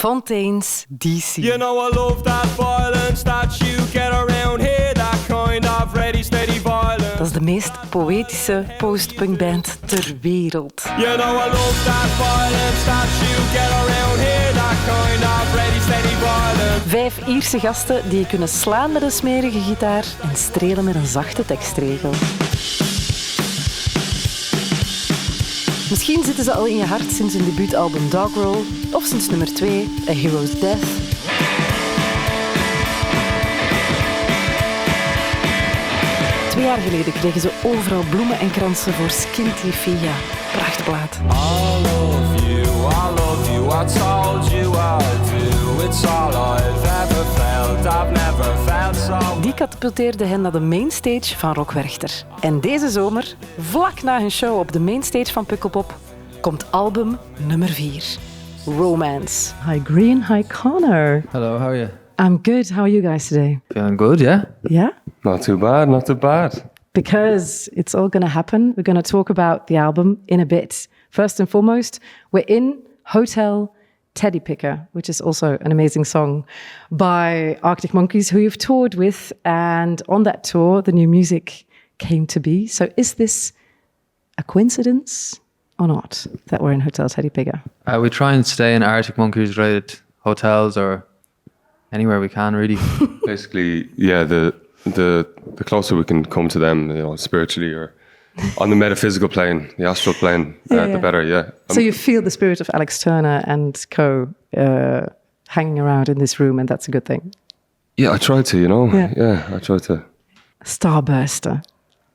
Fontaines D.C. You know I love that violence that you get around here, that kind of ready, steady violence. Dat is de meest poëtische postpunkband ter wereld. You know I love that violence that you get around here, that kind of ready, steady violence. 5 Ierse gasten die je kunnen slaan met een smerige gitaar en strelen met een zachte tekstregel. Misschien zitten ze al in je hart sinds hun debuutalbum Doggerel of sinds nummer 2, A Hero's Death. Twee jaar geleden kregen ze overal bloemen en kransen voor Skinty Fia. Prachtplaat. I love you, I told you I do. It's all I've ever felt, I've never felt so. Die catapulteerde hen naar de Mainstage van Rock Werchter. En deze zomer, vlak na hun show op de Mainstage van Pukkelpop, komt album nummer 4. Romance. Hi Grian, hi Conor. Hello, how are you? I'm good. How are you guys today? Feeling good, yeah? Yeah? Not too bad, not too bad. Because it's all going to happen. We're going to talk about the album in a bit. First and foremost, we're in Hotel Teddy Picker, which is also an amazing song by Arctic Monkeys, who you've toured with. And on that tour, the new music came to be. So is this a coincidence or not that we're in Hotel Teddy Picker? We try and stay in Arctic Monkeys rated hotels or anywhere we can, really. Basically, yeah, the closer we can come to them, you know, spiritually or on the metaphysical plane, the astral plane, the better, yeah. So you feel the spirit of Alex Turner and co hanging around in this room, and that's a good thing. Yeah, I try to, you know. Yeah, I try to. Starburster.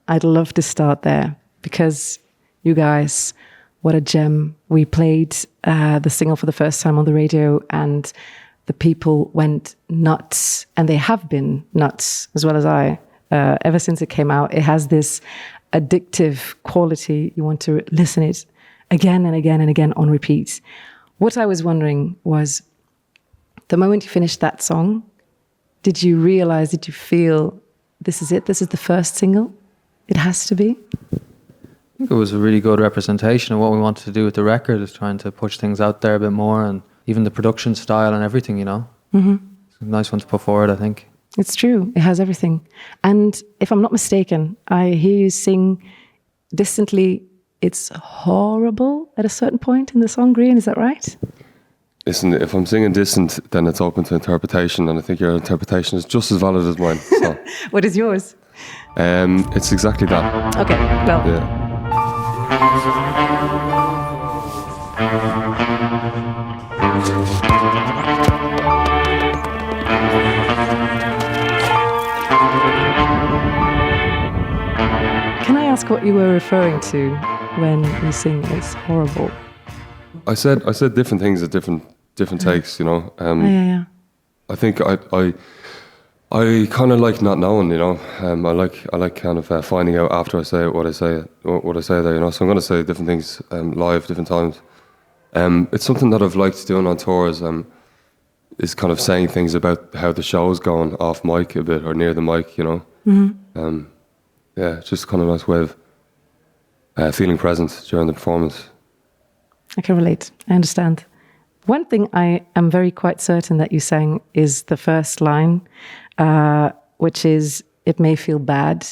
I'd love to start there because you guys, what a gem. We played the single for the first time on the radio and the people went nuts, and they have been nuts as well as I. Ever since it came out, it has this addictive quality. You want to listen it again and again and again on repeat. What I was wondering was, the moment you finished that song, did you realize, did you feel, this is it, this is the first single? It has to be? I think it was a really good representation of what we wanted to do with the record, is trying to push things out there a bit more, and even the production style and everything, you know. Mm-hmm. It's a nice one to put forward, I think. It's true. It has everything. And if I'm not mistaken, I hear you sing distantly, it's horrible at a certain point in the song, Grian, is that right? Listen, if I'm singing distant, then it's open to interpretation, and I think your interpretation is just as valid as mine. So. What is yours? It's exactly that. Okay, well. Yeah. Can I ask what you were referring to when you sing it's horrible? I said different things at different takes, you know. Yeah. I think I kind of like not knowing, you know. I like kind of finding out after I say it what I say there, you know. So I'm going to say different things live, different times. It's something that I've liked doing on tours. Is kind of saying things about how the show's going off mic a bit or near the mic, you know. Mm-hmm. Yeah, it's just kind of a nice way of feeling present during the performance. I can relate. I understand. One thing I am very quite certain that you sang is the first line, which is, "It may feel bad."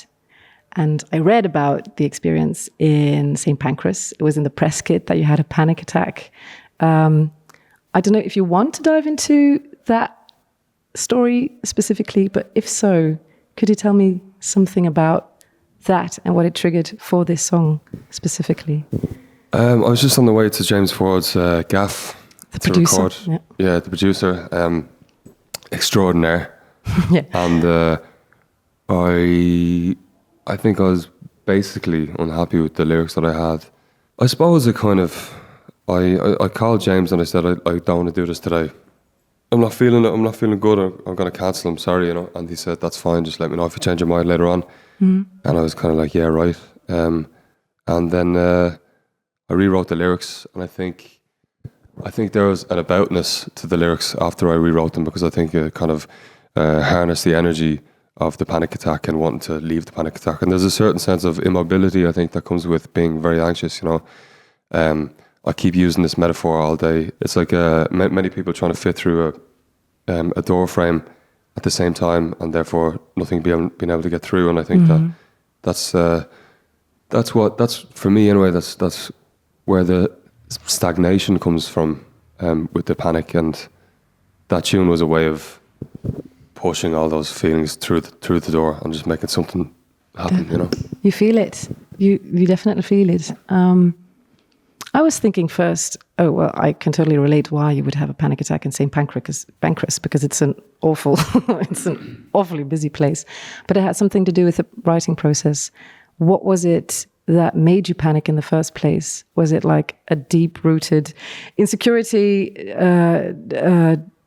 And I read about the experience in St. Pancras. It was in the press kit that you had a panic attack. I don't know if you want to dive into that story specifically, but if so, could you tell me something about that and what it triggered for this song specifically? I was just on the way to James Ford's gaff the to producer, record. Yeah, the producer, extraordinaire. Yeah. And I think I was basically unhappy with the lyrics that I had. I suppose it kind of, I called James and I said, I don't want to do this today. I'm not feeling it. I'm not feeling good. I'm going to cancel. I'm sorry, you know. And he said, that's fine. Just let me know if you change your mind later on. Mm. And I was kind of like, yeah, right. And then I rewrote the lyrics, and I think there was an aboutness to the lyrics after I rewrote them, because I think it kind of harnessed the energy of the panic attack and wanting to leave the panic attack. And there's a certain sense of immobility, I think, that comes with being very anxious, you know. I keep using this metaphor all day. It's like many people trying to fit through a door frame at the same time, and therefore nothing being able to get through. And I think that's for me anyway. That's where the stagnation comes from with the panic, and that tune was a way of pushing all those feelings through the door and just making something happen. You know, you feel it. You definitely feel it. I was thinking first, oh, well, I can totally relate why you would have a panic attack in St. Pancras, because it's an awfully busy place. But it had something to do with the writing process. What was it that made you panic in the first place? Was it like a deep-rooted insecurity,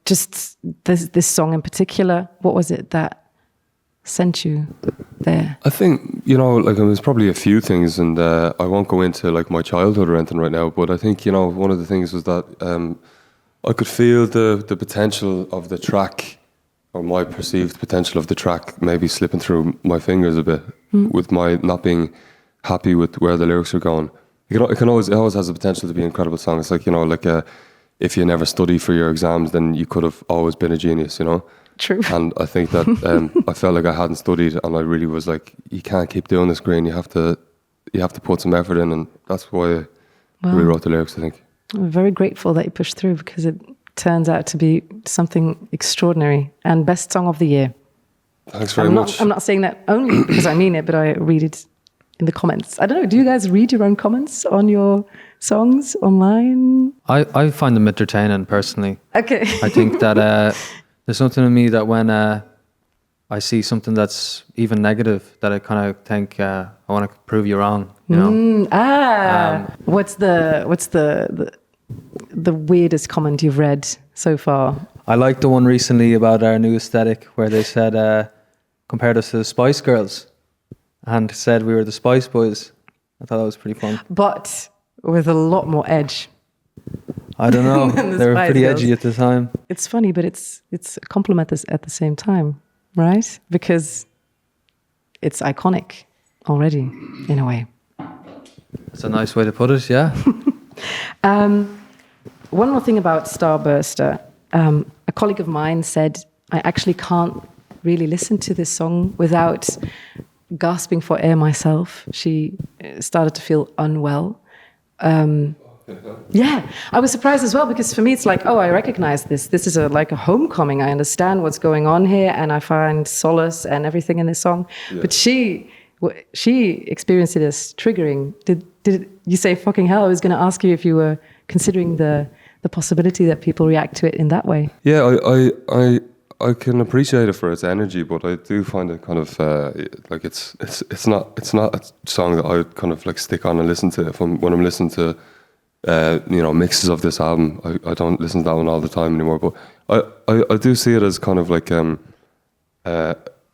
just this song in particular? What was it that sent you there? I think, you know, like, it was probably a few things, and I won't go into like my childhood or anything right now, but I think, you know, one of the things was that I could feel the potential of the track, or my perceived potential of the track, maybe slipping through my fingers a bit with my not being happy with where the lyrics are going. It always has the potential to be an incredible song. It's like, you know, like if you never study for your exams, then you could have always been a genius, you know? True. And I think that I felt like I hadn't studied, and I really was like, you can't keep doing this, Grian. You have to put some effort in, and that's why I rewrote the lyrics, I think. I'm very grateful that you pushed through, because it turns out to be something extraordinary, and best song of the year. Thanks very much. I'm not saying that only because I mean it, but I read it in the comments. I don't know, do you guys read your own comments on your songs online? I find them entertaining personally. Okay. I think that there's something in me that when I see something that's even negative, that I kind of think I want to prove you wrong. You know. What's the weirdest comment you've read so far? I liked the one recently about our new aesthetic, where they said compared us to the Spice Girls, and said we were the Spice Boys. I thought that was pretty fun. But with a lot more edge. I don't know. They were pretty edgy at the time. It's funny, but it's a compliment at the same time, right? Because it's iconic already, in a way. That's a nice way to put it, yeah. One more thing about Starburster. A colleague of mine said, I actually can't really listen to this song without gasping for air myself. She started to feel unwell. Yeah, I was surprised as well, because for me it's like, oh, I recognize this. This is like a homecoming. I understand what's going on here, and I find solace and everything in this song. Yeah. But she experienced it as triggering. Did you say fucking hell? I was going to ask you if you were considering the possibility that people react to it in that way. Yeah, I can appreciate it for its energy, but I do find it kind of like it's not a song that I would kind of like stick on and listen to when I'm listening to you know, mixes of this album. I don't listen to that one all the time anymore, but I do see it as kind of like a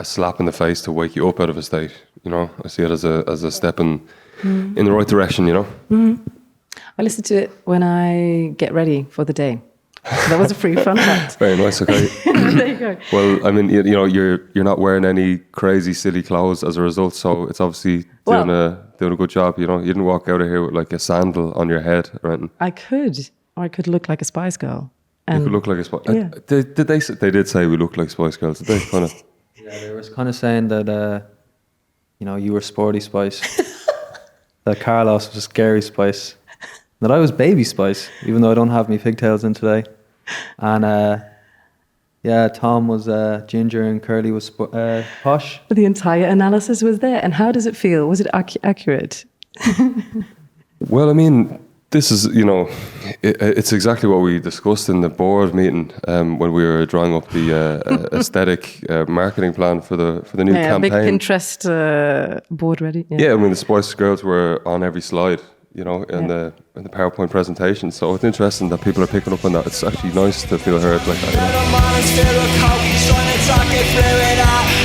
slap in the face to wake you up out of a state. You know, I see it as a step in the right direction. You know. Mm-hmm. I listen to it when I get ready for the day. That was a free fun fact. Very nice. Okay. There you go. Well, I mean, you know, you're not wearing any crazy silly clothes as a result, so it's obviously doing a good job. You know, you didn't walk out of here with like a sandal on your head or anything. I could look like a Spice Girl. You could look like a Spice. Yeah. They did say we looked like Spice Girls. Did they? Kind of. Yeah, they were kind of saying that you know, you were Sporty Spice, that Carlos was Scary Spice, that I was Baby Spice, even though I don't have my pigtails in today. And yeah, Tom was Ginger and Curly was Posh. The entire analysis was there. And how does it feel? Was it accurate? Well, I mean, this is, you know, it's exactly what we discussed in the board meeting when we were drawing up the aesthetic marketing plan for the new campaign. Big Pinterest board ready. Yeah, I mean, the Spice Girls were on every slide, you know, in the PowerPoint presentation. So it's interesting that people are picking up on that. It's actually nice to feel heard like that.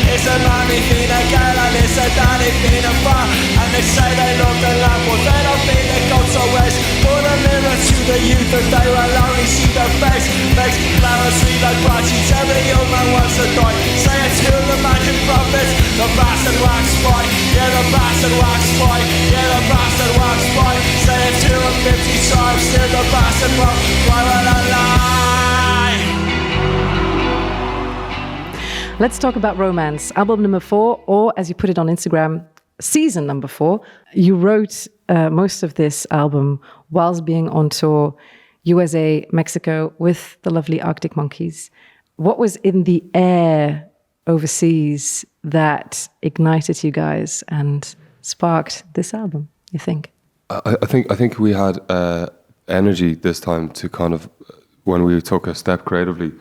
It's a mommy thing, a girl, and it's a daddy thing, a fun. And they say they love the lamp, but they don't think it goes so west. Put a mirror to the youth that they will only see their face. Makes flowers sweet like branches, every young man wants to die. Say it's who the magic prophets, The bastard wax boy, yeah, the bastard wax boy, yeah, the bastard wax boy. Say it 250 times, still the bastard won't cry when I lie. Let's talk about romance. Album number 4, or as you put it on Instagram, season number 4. You wrote most of this album whilst being on tour, USA, Mexico, with the lovely Arctic Monkeys. What was in the air overseas that ignited you guys and sparked this album, you think? I think we had energy this time to kind of, when we took a step creatively,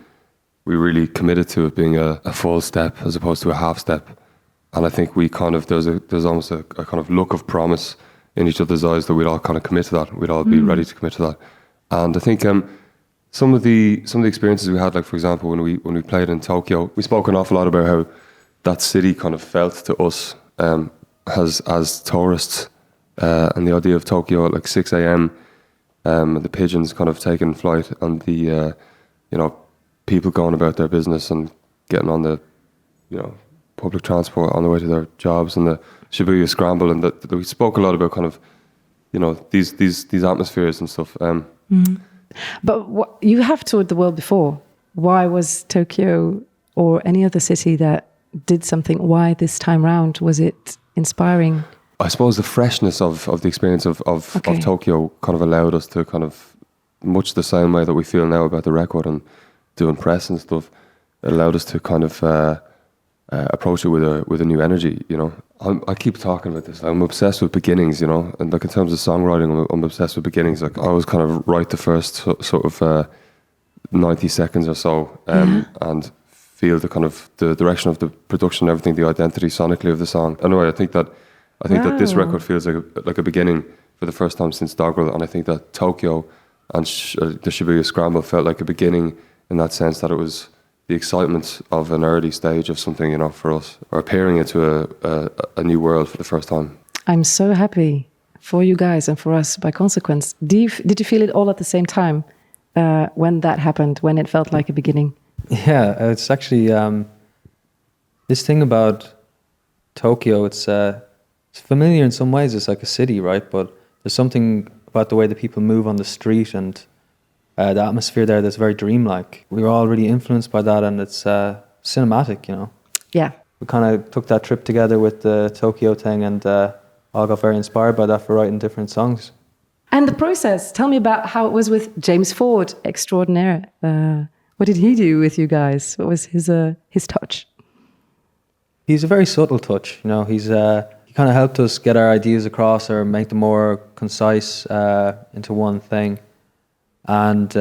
we really committed to it being a full step as opposed to a half step. And I think we kind of, there's almost a kind of look of promise in each other's eyes that we'd all kind of commit to that. We'd all be ready to commit to that. And I think some of the experiences we had, like for example, when we played in Tokyo, we spoke an awful lot about how that city kind of felt to us as tourists, and the idea of Tokyo at like 6 a.m. And the pigeons kind of taking flight, and the people going about their business and getting on the public transport on the way to their jobs, and the Shibuya scramble, and that we spoke a lot about kind of these atmospheres and stuff. But you have toured the world before. Why was Tokyo or any other city that did something? Why this time round? Was it inspiring? I suppose the freshness of the experience of Tokyo kind of allowed us to kind of, much the same way that we feel now about the record and doing press and stuff, it allowed us to kind of approach it with a new energy. I keep talking about this. I'm obsessed with beginnings, and like in terms of songwriting, I'm obsessed with beginnings. Like I always kind of write the first sort of 90 seconds or so, and feel the kind of the direction of the production, everything, the identity sonically of the song. Anyway, I think that this record feels like a beginning for the first time since Doggerel, and I think that Tokyo and the Shibuya Scramble felt like a beginning in that sense, that it was the excitement of an early stage of something, for us, or appearing into a new world for the first time. I'm so happy for you guys and for us by consequence. Did you feel it all at the same time when that happened, when it felt like a beginning? Yeah, it's actually this thing about Tokyo. It's familiar in some ways. It's like a city, right? But there's something about the way that people move on the street and the atmosphere there that's very dreamlike. We were all really influenced by that, and it's cinematic, Yeah. We kind of took that trip together with the Tokyo thing, and all got very inspired by that for writing different songs. And the process, tell me about how it was with James Ford, extraordinaire. What did he do with you guys? What was his touch? He's a very subtle touch, he kind of helped us get our ideas across or make them more concise into one thing. And,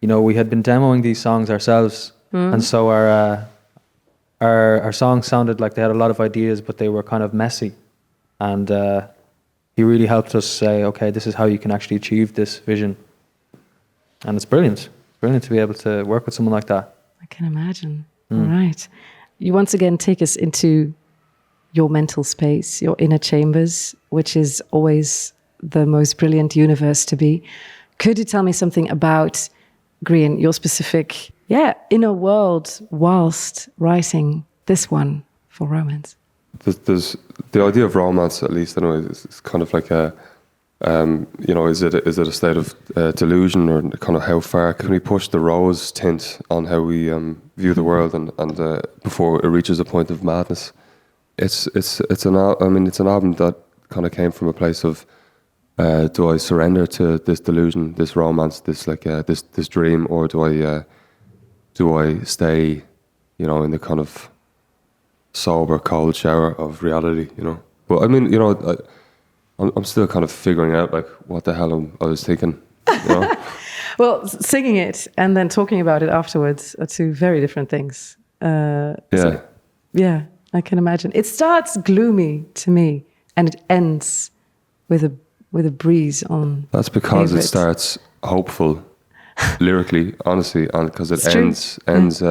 we had been demoing these songs ourselves. And so our songs sounded like they had a lot of ideas, but they were kind of messy. And he really helped us say, okay, this is how you can actually achieve this vision. And it's brilliant. It's brilliant to be able to work with someone like that. I can imagine. All right. You once again take us into your mental space, your inner chambers, which is always the most brilliant universe to be. Could you tell me something about, Grian, your specific inner world whilst writing this one for romance? There's the idea of romance, at least anyway, is kind of like a, is it a state of delusion, or kind of how far can we push the rose tint on how we view the world, and before it reaches a point of madness. It's an album that kind of came from a place of, do I surrender to this delusion, this romance, this dream, or do I stay, in the kind of sober, cold shower of reality, But I mean, I'm still kind of figuring out like what the hell I was thinking, Well, singing it and then talking about it afterwards are two very different things. I can imagine. It starts gloomy to me, and it ends with a breeze on. That's because it starts hopeful, lyrically, honestly, and because it ends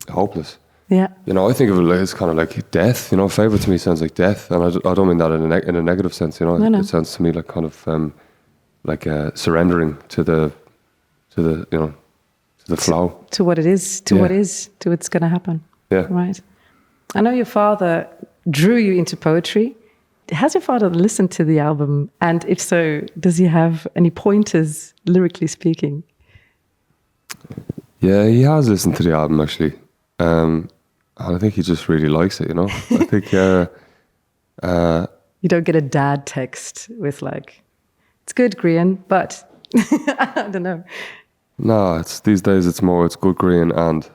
hopeless. Yeah. I think of it as kind of like death. Favorite to me sounds like death, and I don't mean that in a negative sense. No. It sounds to me like kind of surrendering to the flow. To what it is, to what's going to happen. Yeah. Right. I know your father drew you into poetry. Has your father listened to the album? And if so, does he have any pointers, lyrically speaking? Yeah, he has listened to the album, actually. I think he just really likes it, you know? I think... You don't get a dad text with like, it's good, Grian, but I don't know. No, these days it's good, Grian, and...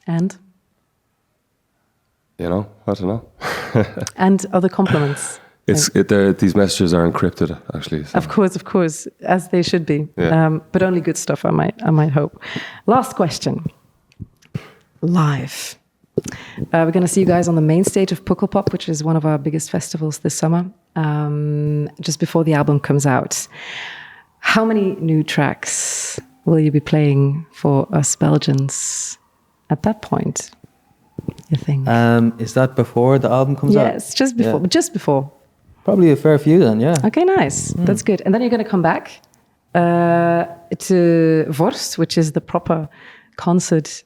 And? You know, I don't know. And other compliments. These messages are encrypted, actually. So. Of course, as they should be. Yeah. But only good stuff, I might hope. Last question. Live. We're going to see you guys on the Mainstage of Pukkelpop, which is one of our biggest festivals this summer, just before the album comes out. How many new tracks will you be playing for us Belgians at that point, you think? Is that before the album comes out? Yes, just before. Yeah. Just before. Probably a fair few then, yeah. Okay, nice. That's good. And then you're going to come back to Vorst, which is the proper concert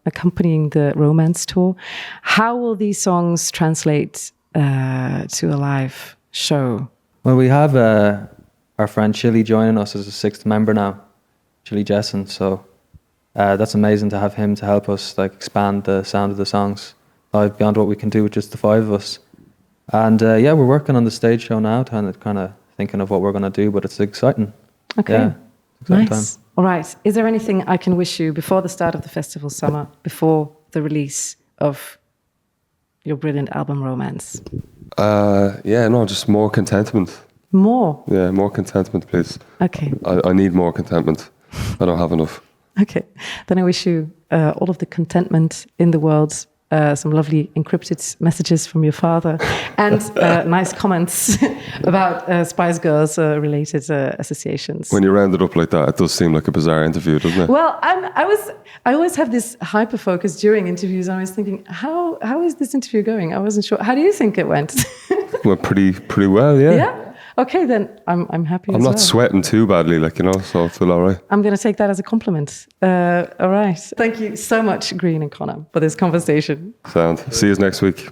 accompanying the Romance tour. How will these songs translate to a live show? Well, we have our friend Chili joining us as a sixth member now, Chili Jessen. So that's amazing to have him to help us like expand the sound of the songs live beyond what we can do with just the five of us. And yeah, we're working on the stage show now, kind of thinking of what we're going to do, but it's exciting. Okay, yeah, exciting nice. time. All right. Is there anything I can wish you before the start of the festival summer, before the release of your brilliant album, Romance? Just more contentment. More? Yeah, more contentment, please. Okay. I need more contentment. I don't have enough. Okay. Then I wish you all of the contentment in the world, some lovely encrypted messages from your father, and nice comments about Spice Girls related associations. When you round it up like that, it does seem like a bizarre interview, doesn't it? Well, I always have this hyper focus during interviews. I was thinking, how is this interview going? I wasn't sure. How do you think it went? Went pretty well, yeah. Yeah. Okay, then I'm happy. I'm not sweating too badly, so I feel all right. I'm going to take that as a compliment. All right. Thank you so much, Grian and Conor, for this conversation. Sound. See you next week.